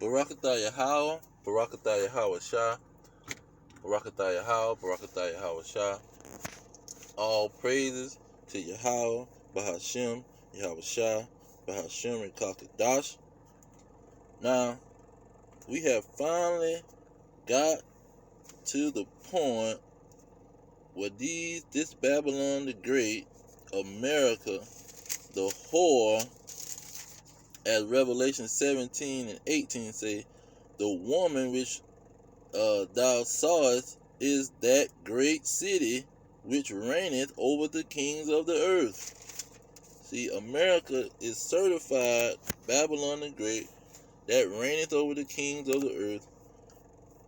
Barakatah Yahweh, Barakatah Yahweh Shah, Barakatah Yahweh, Barakatah Yahweh Shah. All praises to Yahweh, Bahashem, Yahweh Shah, Bahashem, and Kakadash. Now, we have finally got to the point where this Babylon the Great, America, the whore, as Revelation 17 and 18 say, the woman which thou sawest is that great city which reigneth over the kings of the earth. See, America is certified Babylon the Great that reigneth over the kings of the earth,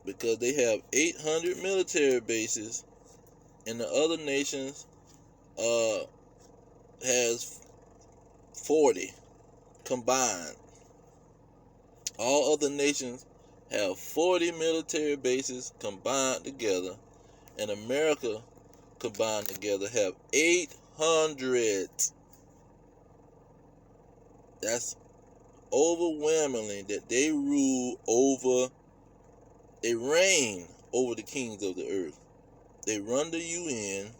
because they have 800 military bases, and the other nations has 40 combined. All other nations have 40 military bases combined together, and America combined together have 800. That's overwhelmingly that they reign over the kings of the earth. They run the UN.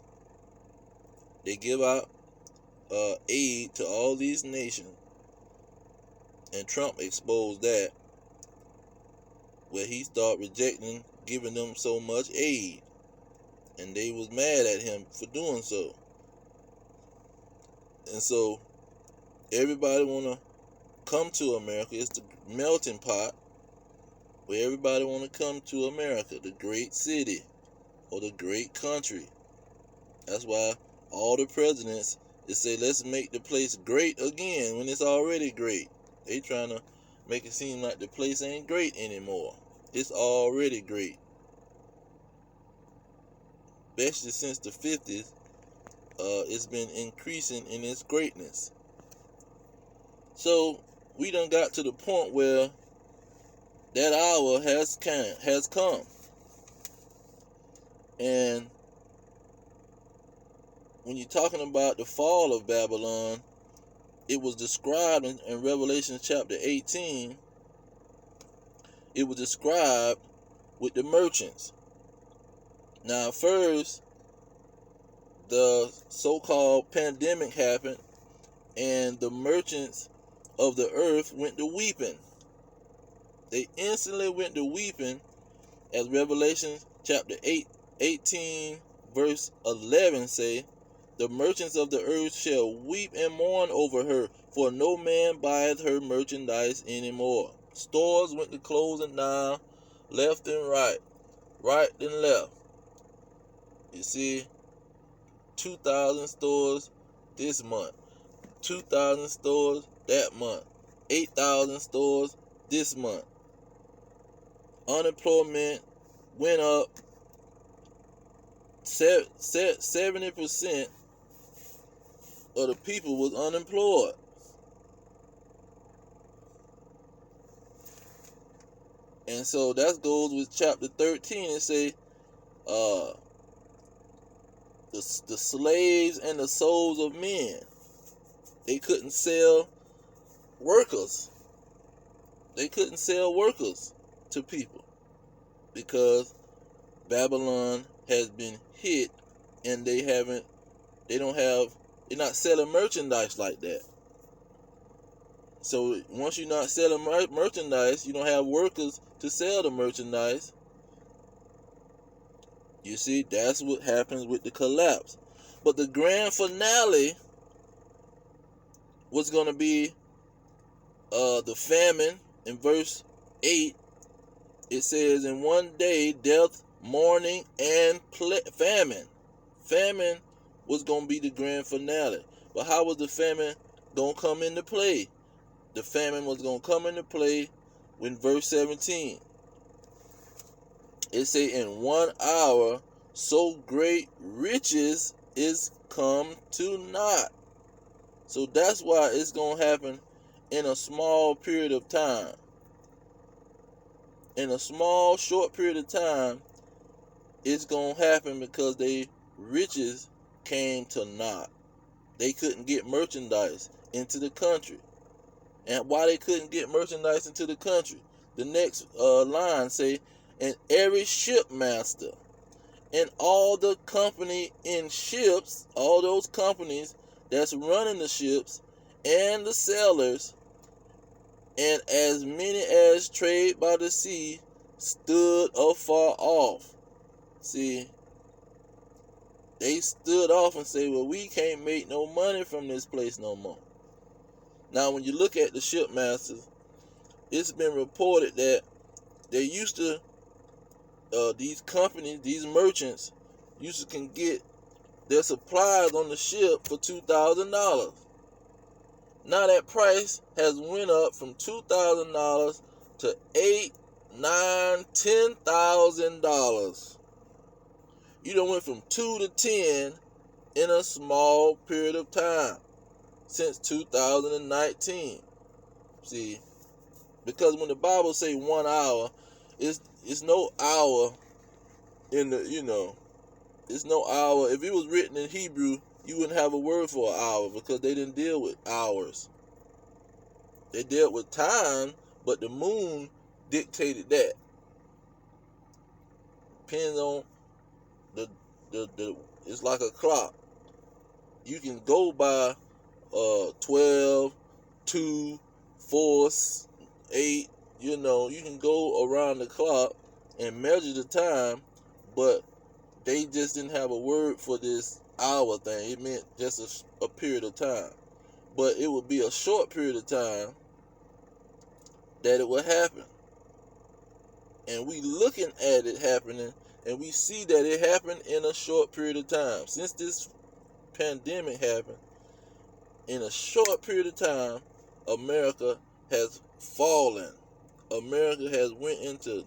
They give out aid to all these nations, and Trump exposed that, where he started rejecting giving them so much aid, and they was mad at him for doing so. And so everybody want to come to America. It's the melting pot where everybody want to come to America, the great city or the great country. That's why all the presidents say, let's make the place great again when it's already great. They trying to make it seem like the place ain't great anymore. It's already great. Especially since the 50s, it's been increasing in its greatness. So we done got to the point where that hour has come. And when you're talking about the fall of Babylon, it was described in Revelation chapter 18. It was described with the merchants. Now, first, the so-called pandemic happened, and the merchants of the earth went to weeping. They instantly went to weeping, as Revelation chapter 18, verse 11 say, the merchants of the earth shall weep and mourn over her, for no man buyeth her merchandise anymore. Stores went to closing down, left and right and left. You see, 2,000 stores this month, 2,000 stores that month, 8,000 stores this month. Unemployment went up 70%. Of the people was unemployed. And so that goes with chapter 13 and say, the slaves and the souls of men, they couldn't sell workers. They couldn't sell workers to people because Babylon has been hit, and they're not selling merchandise like that. So once you're not selling merchandise, you don't have workers to sell the merchandise. You see, that's what happens with the collapse. But the grand finale was going to be the famine. In verse 8, it says, in one day, death, mourning, and famine. Famine was going to be the grand finale. But how was the famine going to come into play? The famine was going to come into play when verse 17. It say, in 1 hour, so great riches is come to naught. So that's why it's going to happen in a small period of time. In a small, short period of time, it's going to happen because they riches came to naught. They couldn't get merchandise into the country. And why they couldn't get merchandise into the country? The next line say, and every shipmaster and all the company in ships, all those companies that's running the ships, and the sailors, and as many as trade by the sea, stood afar off. See, they stood off and say, well, we can't make no money from this place no more. Now, when you look at the shipmasters, it's been reported that they used to, these companies, these merchants, used to can get their supplies on the ship for $2,000. Now that price has went up from $2,000 to $8,000, $9,000, $10,000. You done went from 2 to 10 in a small period of time since 2019. See, because when the Bible say 1 hour, it's no hour in the, it's no hour. If it was written in Hebrew, you wouldn't have a word for an hour, because they didn't deal with hours. They dealt with time, but the moon dictated that. Depends on the it's like a clock. You can go by 12, 2, 4, 8, you can go around the clock and measure the time, but they just didn't have a word for this hour thing. It meant just a period of time. But it would be a short period of time that it would happen. And we looking at it happening, and we see that it happened in a short period of time. Since this pandemic happened, in a short period of time, America has fallen. America has went into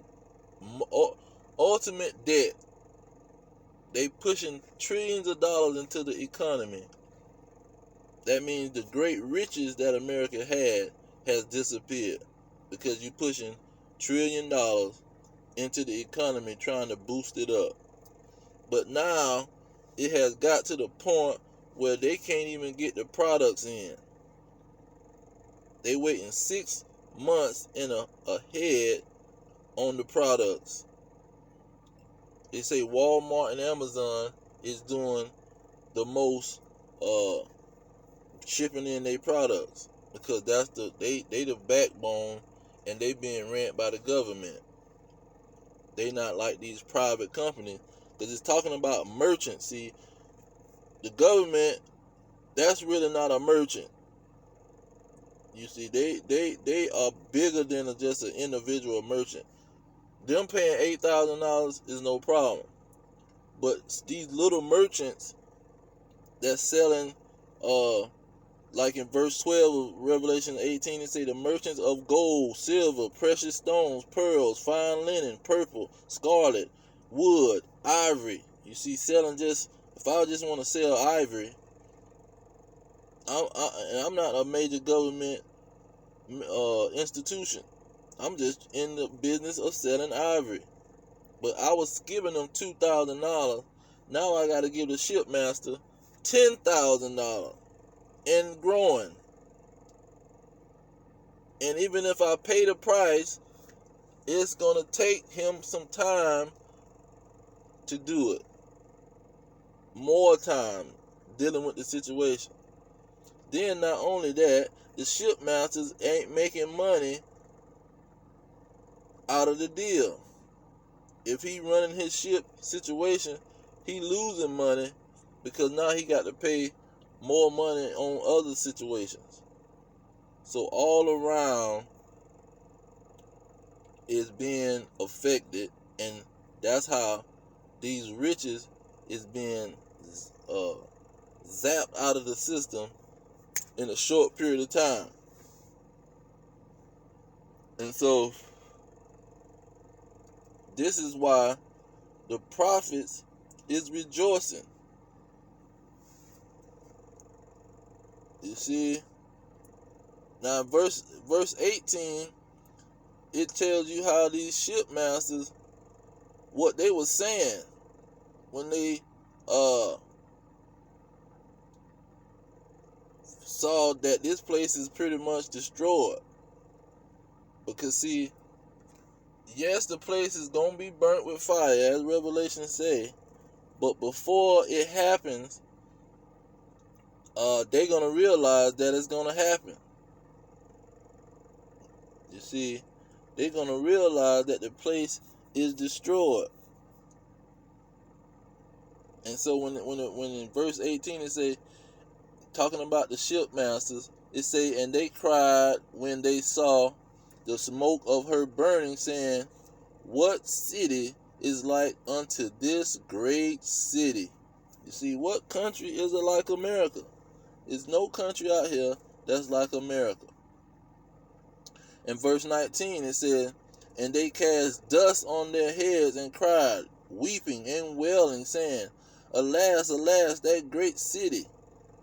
ultimate debt. They pushing trillions of dollars into the economy. That means the great riches that America had has disappeared, because you're pushing $1 trillion into the economy trying to boost it up. But now it has got to the point where they can't even get the products in. They waiting 6 months ahead on the products. They say Walmart and Amazon is doing the most shipping in their products, because that's they the backbone, and they being ran by the government. They not like these private companies, because it's talking about merchants. See, the government, that's really not a merchant. You see, they are bigger than just an individual merchant. Them paying $8,000 is no problem, but these little merchants that's selling, like in verse 12 of Revelation 18, it say the merchants of gold, silver, precious stones, pearls, fine linen, purple, scarlet, wood, ivory. You see, selling just, if I just want to sell ivory, I'm not a major government institution. I'm just in the business of selling ivory. But I was giving them $2,000. Now I got to give the shipmaster $10,000 and growing. And even if I pay the price, it's going to take him some time to do it. More time dealing with the situation. Then not only that, the shipmasters ain't making money out of the deal. If he running his ship situation, he losing money, because now he got to pay more money on other situations. So all around is being affected, and that's how these riches is being zapped out of the system in a short period of time. And so this is why the prophets is rejoicing. You see, now verse 18, it tells you how these shipmasters, what they were saying when they saw that this place is pretty much destroyed. Because see, yes, the place is going to be burnt with fire, as Revelation say. But before it happens, they're going to realize that it's going to happen. You see, they're going to realize that the place is destroyed. And so when in verse 18 it say, talking about the shipmasters, it say, and they cried when they saw the smoke of her burning, saying, what city is like unto this great city? You see, what country is it like America? There's no country out here that's like America. In verse 19 it said, and they cast dust on their heads and cried, weeping and wailing, saying, alas, alas, that great city.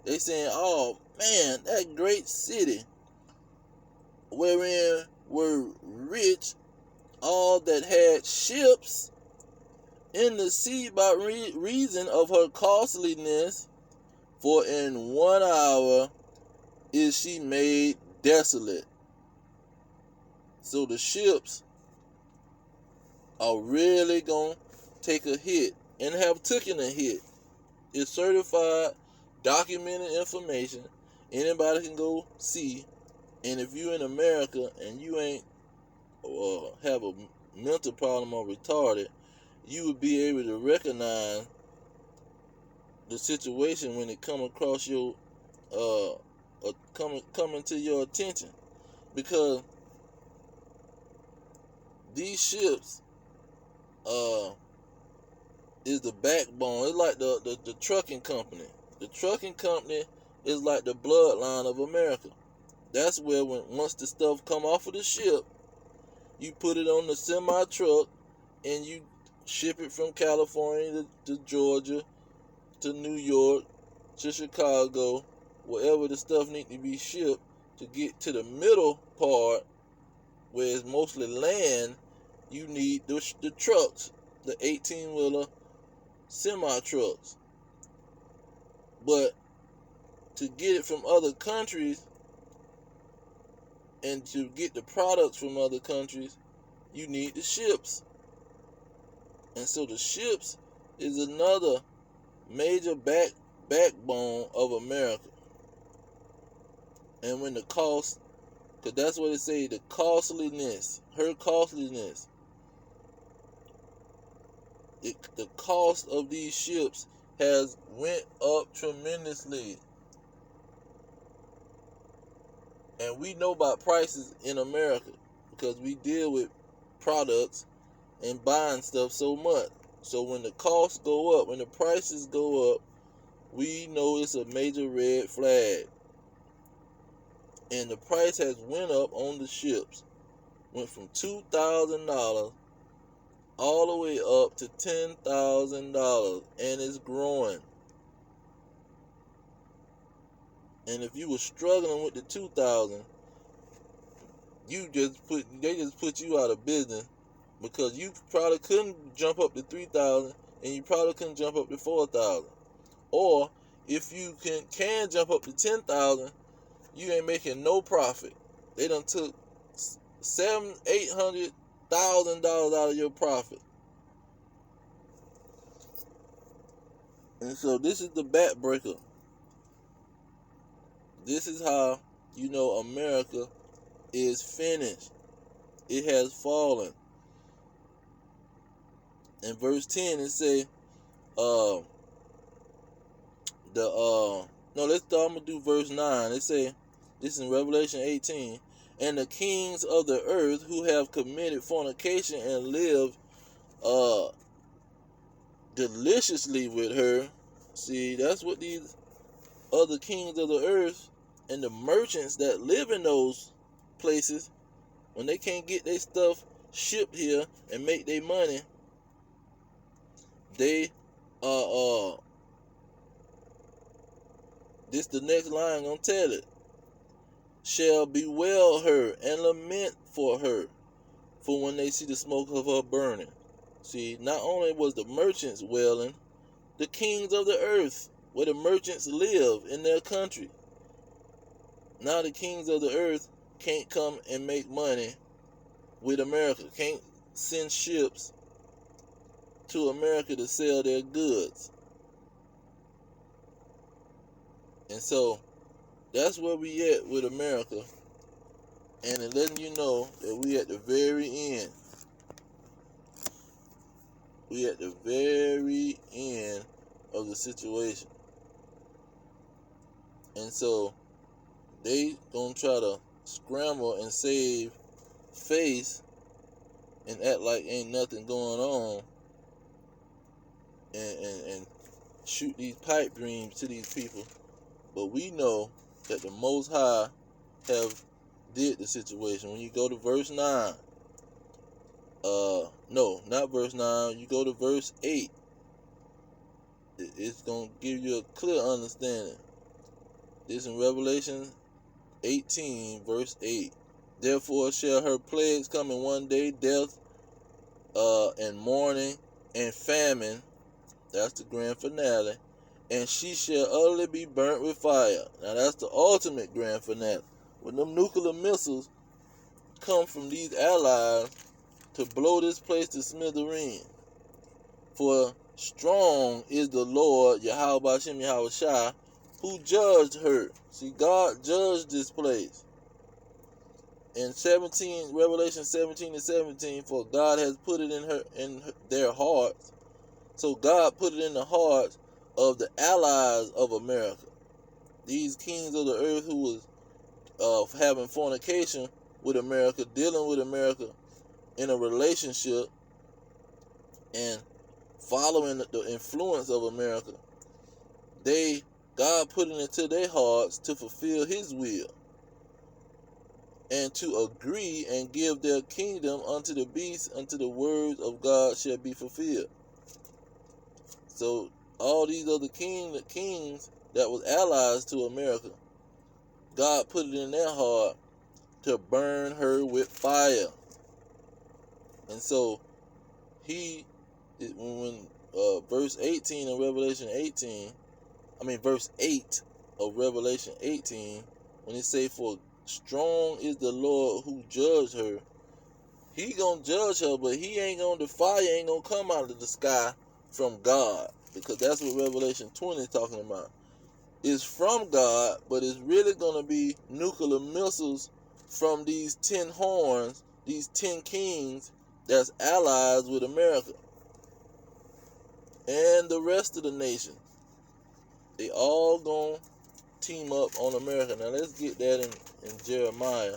They saying, oh man, that great city, wherein were rich all that had ships in the sea by reason of her costliness, for in 1 hour is she made desolate. So the ships are really going to take a hit and have taken a hit. It's certified, documented information. Anybody can go see. And if you're in America and you ain't have a mental problem or retarded, you would be able to recognize the situation when it come across your coming to your attention, because these ships is the backbone. It's like the trucking company. The trucking company is like the bloodline of America. That's where once the stuff come off of the ship, you put it on the semi truck and you ship it from California to Georgia, to New York, to Chicago, wherever the stuff need to be shipped, to get to the middle part where it's mostly land. You need the trucks, the 18-wheeler semi trucks. But to get it from other countries and to get the products from other countries, you need the ships. And so the ships is another major backbone of America. And when the cost, because that's what it say, the costliness, her costliness, the cost of these ships has went up tremendously. And we know about prices in America because we deal with products and buying stuff so much. So when the costs go up, when the prices go up, we know it's a major red flag. And the price has went up on the ships. Went from $2,000 all the way up to $10,000, and it's growing. And if you were struggling with the 2,000, they just put you out of business, because you probably couldn't jump up to 3,000, and you probably couldn't jump up to 4,000. Or if you can jump up to 10,000, you ain't making no profit. They done took $800,000 out of your profit. And so this is the backbreaker. This is how you know America is finished. It has fallen. In verse 10 it say, I'm gonna do verse 9. It say, this is in Revelation 18, and the kings of the earth who have committed fornication and lived deliciously with her. See, that's what these other kings of the earth and the merchants that live in those places, when they can't get their stuff shipped here and make their money, they this the next line gonna tell it, shall bewail her and lament for her, for when they see the smoke of her burning. See, not only was the merchants wailing, the kings of the earth, where the merchants live in their country, now the kings of the earth can't come and make money with America. send ships to America to sell their goods. And so that's where we at with America. And it letting you know that we at the very end. We at the very end of the situation. And so they gonna try to scramble and save face and act like ain't nothing going on, and shoot these pipe dreams to these people. But we know that the Most High have did the situation. When you go to verse 9, no, not verse 9, you go to verse 8, it's going to give you a clear understanding. This in Revelation 18, verse 8. Therefore shall her plagues come in one day, death, and mourning, and famine. That's the grand finale. And she shall utterly be burnt with fire. Now that's the ultimate grand finale. When them nuclear missiles come from these allies to blow this place to smithereens. For strong is the Lord, Yahweh B'Shem Yahweh Shai, who judged her. See, God judged this place. In Revelation 17:17, for God has put it in their hearts. So God put it in the hearts of the allies of America. These kings of the earth who was having fornication with America, dealing with America in a relationship and following the influence of America. God put it into their hearts to fulfill his will and to agree and give their kingdom unto the beast, unto the words of God shall be fulfilled. So all these other kings that was allies to America, God put it in their heart to burn her with fire. And so when verse 18 of Revelation 18, verse 8 of Revelation 18, when it say, for strong is the Lord who judged her, he gonna judge her, but the fire ain't gonna come out of the sky from God, because that's what Revelation 20 is talking about. It's from God, but it's really gonna be nuclear missiles from these 10 horns, these 10 kings that's allies with America and the rest of the nations. They all gonna team up on America. Now let's get that in Jeremiah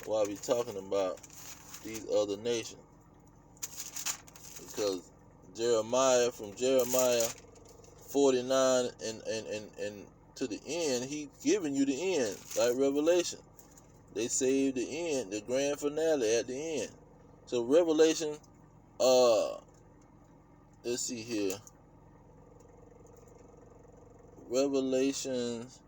while we talking about these other nations, because from Jeremiah 49 and to the end, he's giving you the end, like Revelation. They saved the end, the grand finale at the end. So Revelation, let's see here. Revelations,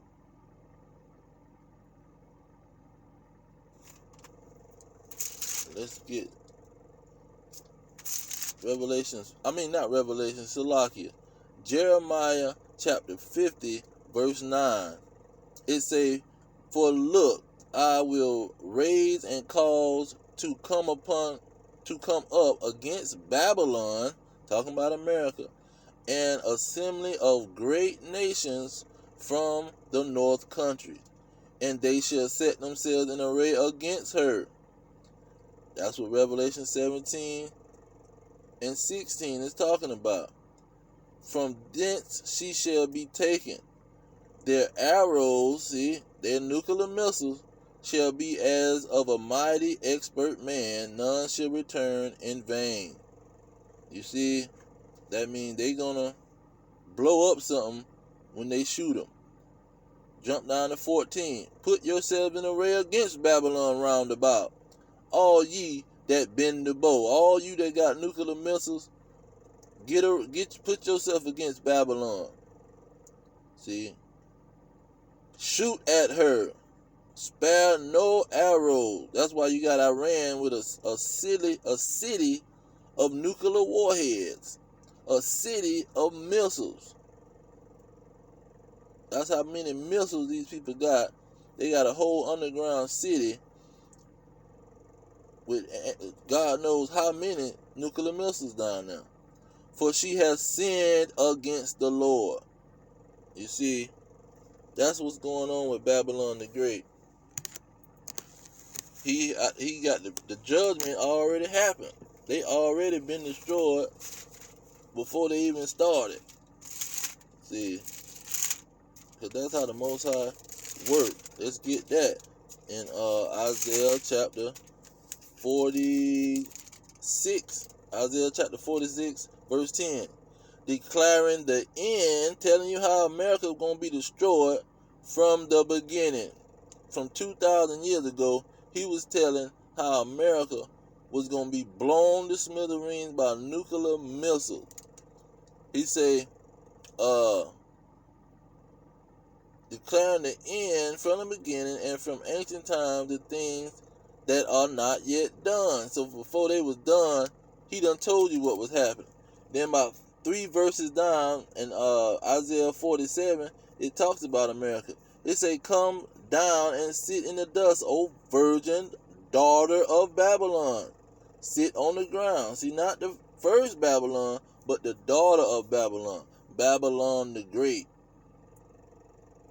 let's get Salakia. Jeremiah chapter 50, verse 9. It say, for look, I will raise and cause to come up against Babylon, talking about America, an assembly of great nations from the north country, and they shall set themselves in array against her. That's what Revelation 17 and 16 is talking about. From thence she shall be taken. Their arrows, their nuclear missiles, shall be as of a mighty expert man. None shall return in vain. You see, that means they gonna blow up something when they shoot them. Jump down to 14. Put yourselves in array against Babylon round about. All ye that bend the bow, all you that got nuclear missiles, put yourself against Babylon. See, shoot at her, spare no arrow. That's why you got Iran with a city of nuclear warheads, a city of missiles. That's how many missiles these people got. They got a whole underground city with God knows how many nuclear missiles down there. For she has sinned against the Lord. You see, that's what's going on with Babylon the Great. He got the judgment already happened. They already been destroyed before they even started. See, because that's how the Most High work. Let's get that in Isaiah chapter 46. Isaiah chapter 46, verse 10. Declaring the end, telling you how America is going to be destroyed from the beginning. From 2,000 years ago, he was telling how America was going to be blown to smithereens by nuclear missiles. He say, declaring the end from the beginning and from ancient times the things that are not yet done. So before they was done, he done told you what was happening. Then about 3 verses down in Isaiah 47, it talks about America. It say, come down and sit in the dust, O virgin daughter of Babylon. Sit on the ground. See, not the first Babylon, but the daughter of Babylon. Babylon the Great.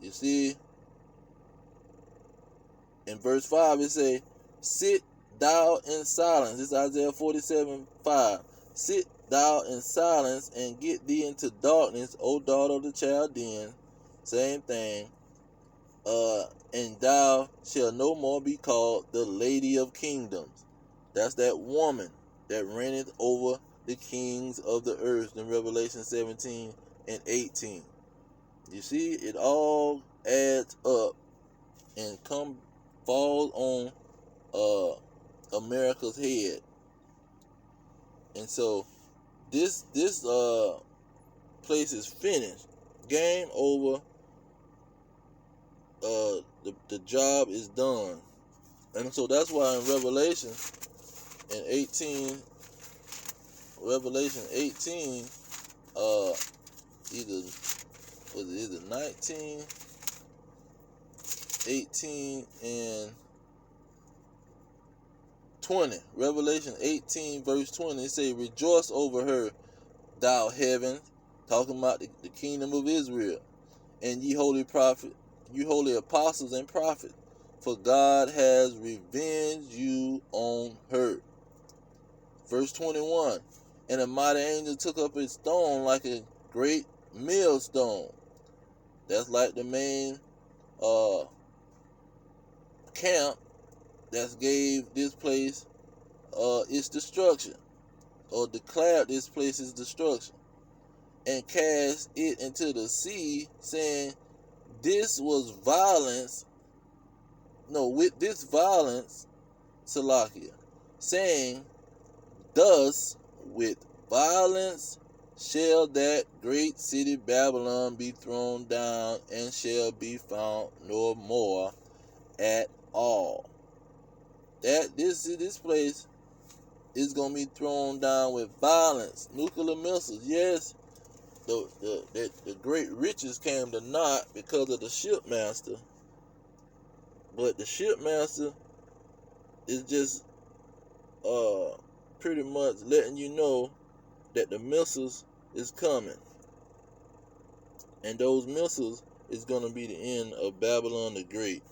You see? In verse 5, it say, sit thou in silence. This is Isaiah 47:5. Sit thou in silence and get thee into darkness, O daughter of the Chaldean. Same thing. And thou shalt no more be called the Lady of Kingdoms. That's that woman that reigneth over the kings of the earth in Revelation 17 and 18. You see, it all adds up and falls on America's head. And so this place is finished. Game over. The job is done. And so that's why in Revelation 18, either 19, 18, and 20. Revelation 18 verse 20, it say, rejoice over her, thou heaven, talking about the kingdom of Israel, and ye holy prophet, you holy apostles and prophets, for God has revenged you on her. Verse 21, and a mighty angel took up a stone like a great millstone. That's like the main camp that gave this place its destruction, or declared this place's destruction, and cast it into the sea, saying, this was violence. No, with this violence, Salakia, saying, thus with violence shall that great city Babylon be thrown down, and shall be found no more at all. That this place is gonna be thrown down with violence, nuclear missiles. Yes, the great riches came to naught because of the shipmaster, but the shipmaster is just pretty much letting you know that the missiles is coming, and those missiles is gonna be the end of Babylon the Great.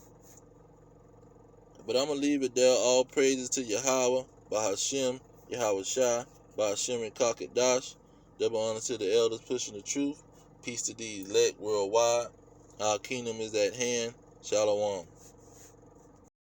But I'm gonna leave it there. All praises to Yahweh, Bahashem, Yahweh Shai, Bahashem and Kakadash. Double honor to the elders pushing the truth. Peace to the elect worldwide. Our kingdom is at hand. Shalom.